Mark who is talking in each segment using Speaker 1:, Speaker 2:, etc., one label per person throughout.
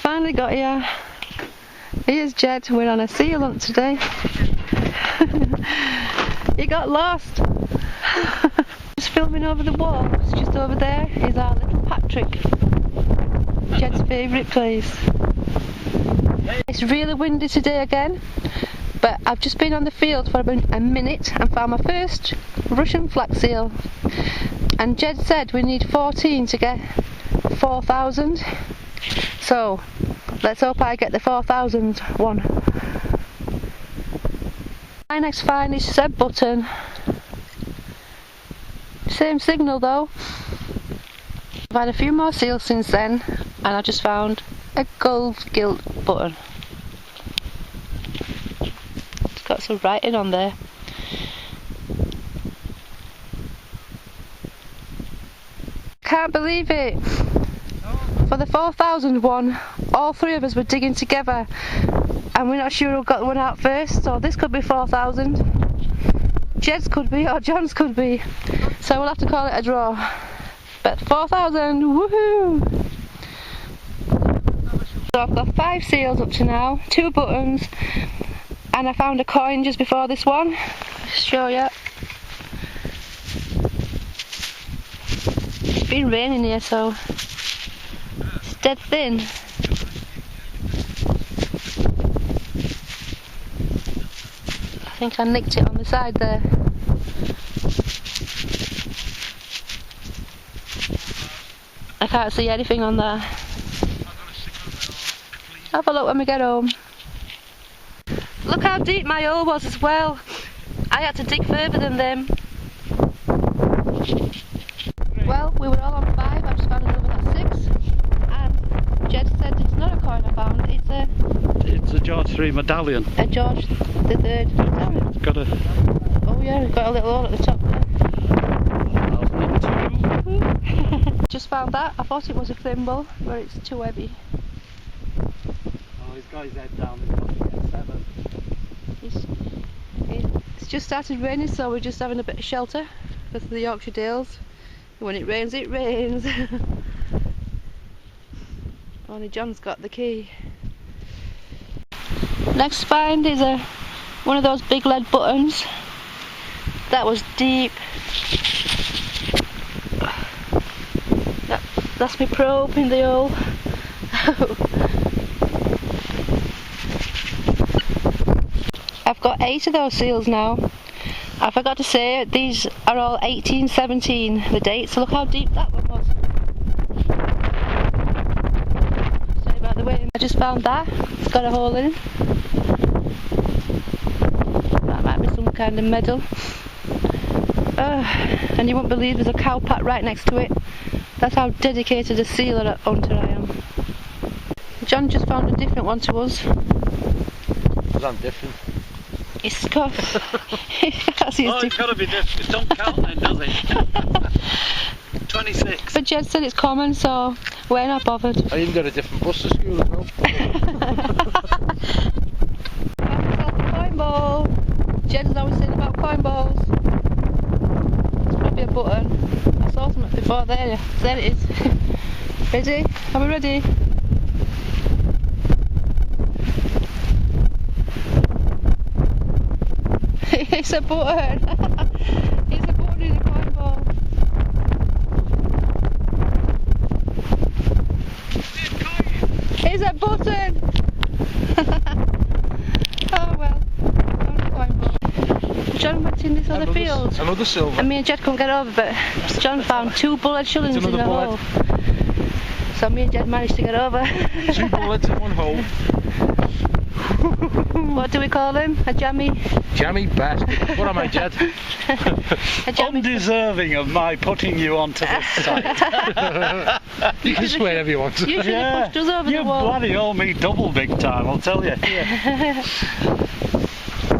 Speaker 1: Finally got here. Here's Jed, we're on a seal hunt today. He got lost. Just filming over the wall, it's just over there is our little Patrick. Jed's favourite place. It's really windy today again, but I've just been on the field for about a minute and found my first Russian flax seal. And Jed said we need 14 to get 4,000. So let's hope I get the 4,000 one. My next find is said button. Same signal though. I've had a few more seals since then, and I just found a gold gilt button. It's got some writing on there. Can't believe it! For the 4,000 one, all three of us were digging together, and we're not sure who got the one out first, so this could be 4,000. Jed's could be, or John's could be, so we'll have to call it a draw. But 4,000, woohoo! So I've got 5 seals up to now, 2 buttons, and I found a coin just before this one. I'll show you. It's been raining here, so it's dead thin. I think I nicked it on the side there. I can't see anything on there. Have a look when we get home. Look how deep my hole was as well. I had to dig further than them. Well, we were all on 5, I've just found another at 6. And Jed said it's not a coin I found, it's
Speaker 2: a George III medallion.
Speaker 1: A George the Third medallion.
Speaker 2: It's got a...
Speaker 1: Oh yeah, it's got a little hole at the top there. Just found that. I thought it was a thimble, but it's too heavy.
Speaker 2: Oh, he's got his head down, he's got to get 7.
Speaker 1: It's just started raining, so we're just having a bit of shelter because of the Yorkshire Dales. When it rains, it rains. Only John's got the key. Next find is one of those big lead buttons. That was deep. That's my probe in the hole. I've got 8 of those seals now. I forgot to say, these are all 1817, the dates, so look how deep that one was. Sorry about the way. I just found that, it's got a hole in it. That might be some kind of medal. And you won't believe there's a cow pat right next to it. That's how dedicated a sealer hunter I am. John just found a different one to us.
Speaker 3: Because I'm different.
Speaker 1: It's got...
Speaker 2: it's got to be different. It don't count then, does it? 26.
Speaker 1: But Jed said it's common, so we're not bothered.
Speaker 3: I even got a different bus to school as well.
Speaker 1: Found myself a coin ball. Jed's always saying about coin balls. It's probably a button. I saw something before there. There it is. Ready? Are we ready? It's a button. It's a button in a coin ball. It's a button. Oh well. Coin ball. John went in this other field.
Speaker 3: Another silver.
Speaker 1: And me and Jed couldn't get over, but John found 2 bullet shillings in the hole. So me and Jed managed to get over.
Speaker 3: 2 bullets in one hole.
Speaker 1: What do we call him? A jammy?
Speaker 3: Jammy bastard. What am I, Jed?
Speaker 2: Undeserving of my putting you onto this site.
Speaker 3: You can swear whatever you want.
Speaker 1: You should have pushed us over the wall.
Speaker 2: You bloody owe me double big time, I'll tell you.
Speaker 1: Yeah.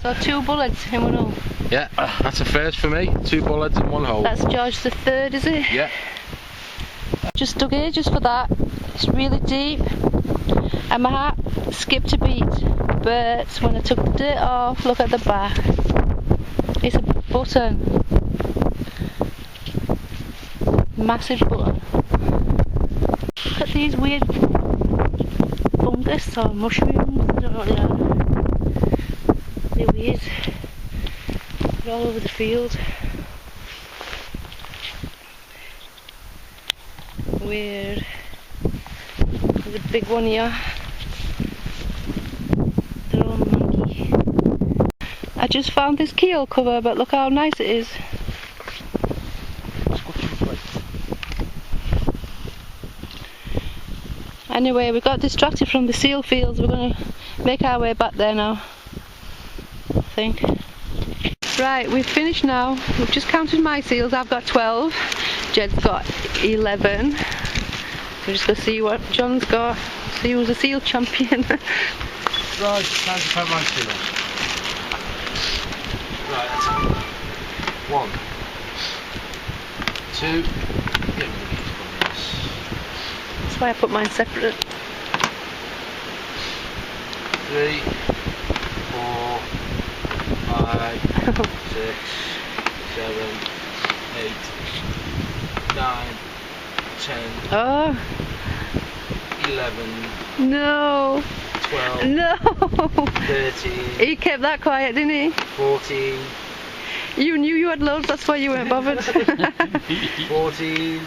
Speaker 1: So 2 bullets in one hole.
Speaker 3: Yeah, that's a first for me. 2 bullets in one hole.
Speaker 1: That's George the Third, is it?
Speaker 3: Yeah.
Speaker 1: Just dug ages for that. It's really deep. And my heart skipped a beat. But when I took the dirt off, look at the back. It's a button. Massive button. Look at these weird fungus or mushrooms, I don't know what they are. They're weird. They're all over the field. Weird. There's a big one here. They're all monkey. I just found this keel cover, but look how nice it is. Anyway, we got distracted from the seal fields. We're going to make our way back there now, I think. Right, we've finished now. We've just counted my seals. I've got 12. Jed's got 11. We're just going to see what John's got. See who's a seal champion.
Speaker 3: Right, time to count my seals. Right, that's 1, 2.
Speaker 1: That's why I put mine separate.
Speaker 3: 3, 4, 5, 6, 7, 8, 9, 10,
Speaker 1: Oh
Speaker 3: 11,
Speaker 1: no!
Speaker 3: 12,
Speaker 1: No!
Speaker 3: 13,
Speaker 1: He kept that quiet, didn't he?
Speaker 3: 14,
Speaker 1: You knew you had loads, that's why you weren't bothered.
Speaker 3: 14. There's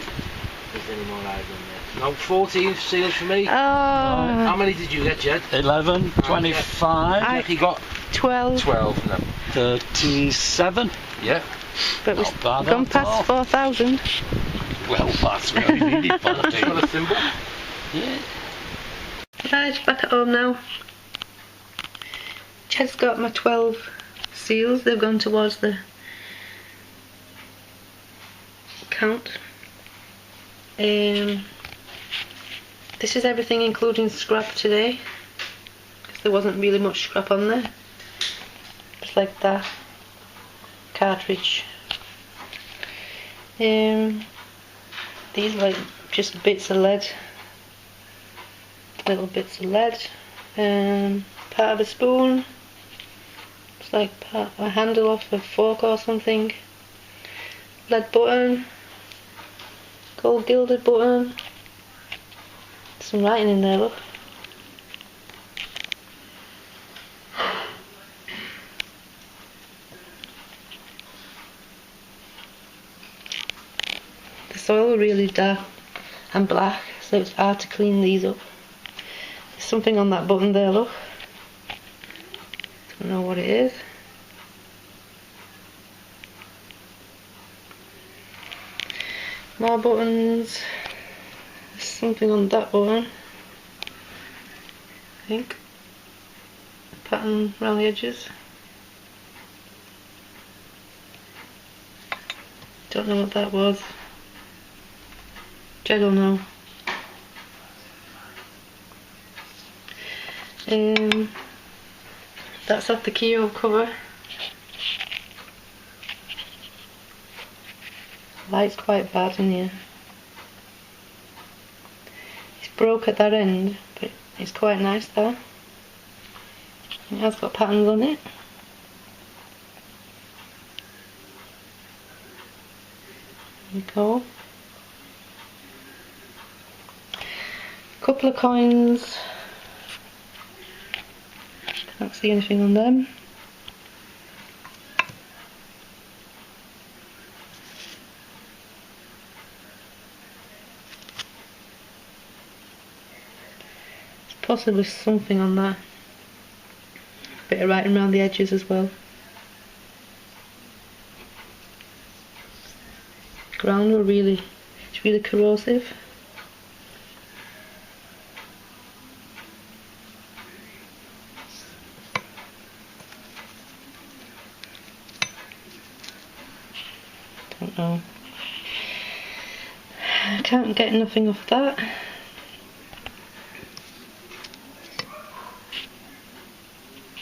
Speaker 3: any more eyes on there? No, 14 seals for me.
Speaker 1: Oh,
Speaker 3: How many did you get, Jed?
Speaker 4: 11, 25,
Speaker 3: He got
Speaker 1: 12.
Speaker 3: 12. No.
Speaker 4: 37.
Speaker 3: Yeah.
Speaker 1: But we've
Speaker 4: Not bad
Speaker 1: gone
Speaker 4: at
Speaker 1: past
Speaker 4: all.
Speaker 1: 4,000.
Speaker 4: Well, that's we only needed 14.
Speaker 3: Got a thimble.
Speaker 4: Yeah.
Speaker 1: Right, back at home now. Jed's got my 12 seals. They've gone towards the count. This is everything including scrap today, because there wasn't really much scrap on there. Just like that cartridge. These are like just bits of lead, little bits of lead. Part of a spoon. It's like a handle off a fork or something. Lead button. Gold gilded button. Some writing in there, look. The soil is really dark and black, so it's hard to clean these up. There's something on that button there, look. Don't know what it is. More buttons. There's something on that button, I think. A pattern around the edges. Don't know what that was. Jed will know. That's off the keyhole cover. Light's quite bad in here. It's broke at that end, but it's quite nice there. It has got patterns on it. There we go. Couple of coins. Can't see anything on them. Possibly something on that. Bit of writing around the edges as well. Ground will really, it's really corrosive. Don't know. I can't get nothing off that.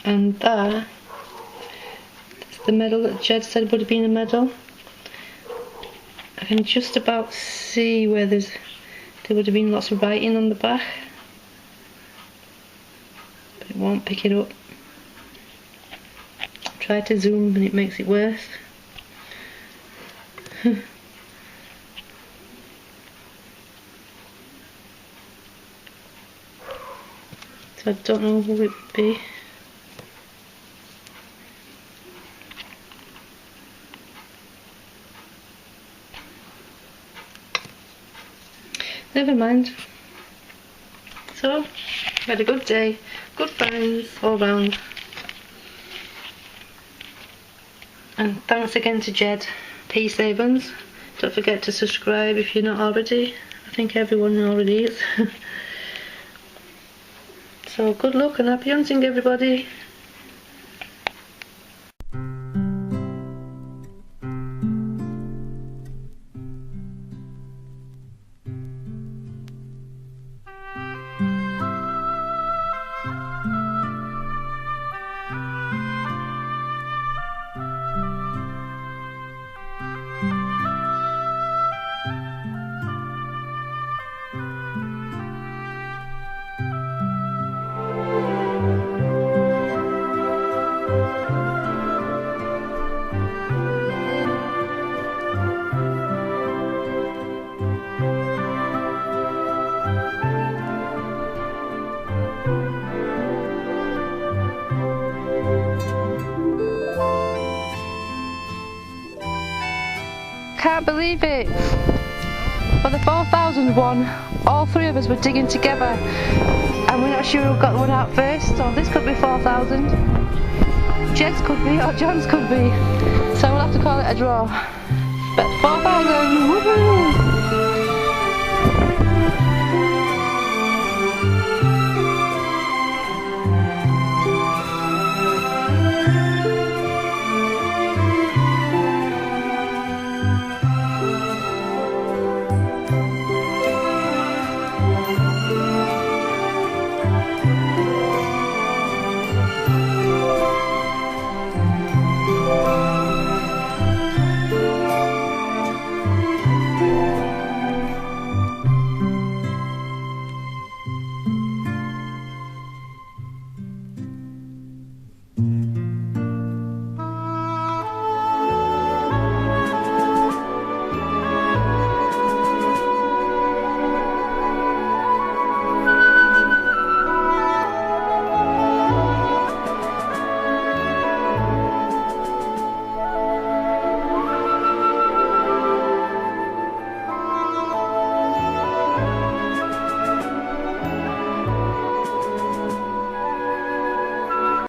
Speaker 1: And that's the medal that Jed said would have been a medal. I can just about see where there would have been lots of writing on the back, but it won't pick it up. Try to zoom and it makes it worse. so I don't know who it would be. Never mind. So, we had a good day, good friends all round. And thanks again to Jed, PeacHavens. Don't forget to subscribe if you're not already. I think everyone already is. So good luck and happy hunting, everybody. Can't believe it! For the 4,000 one, all three of us were digging together and we're not sure who got the one out first, so this could be 4,000. Jed's could be, or John's could be, so we'll have to call it a draw. But 4,000, woohoo!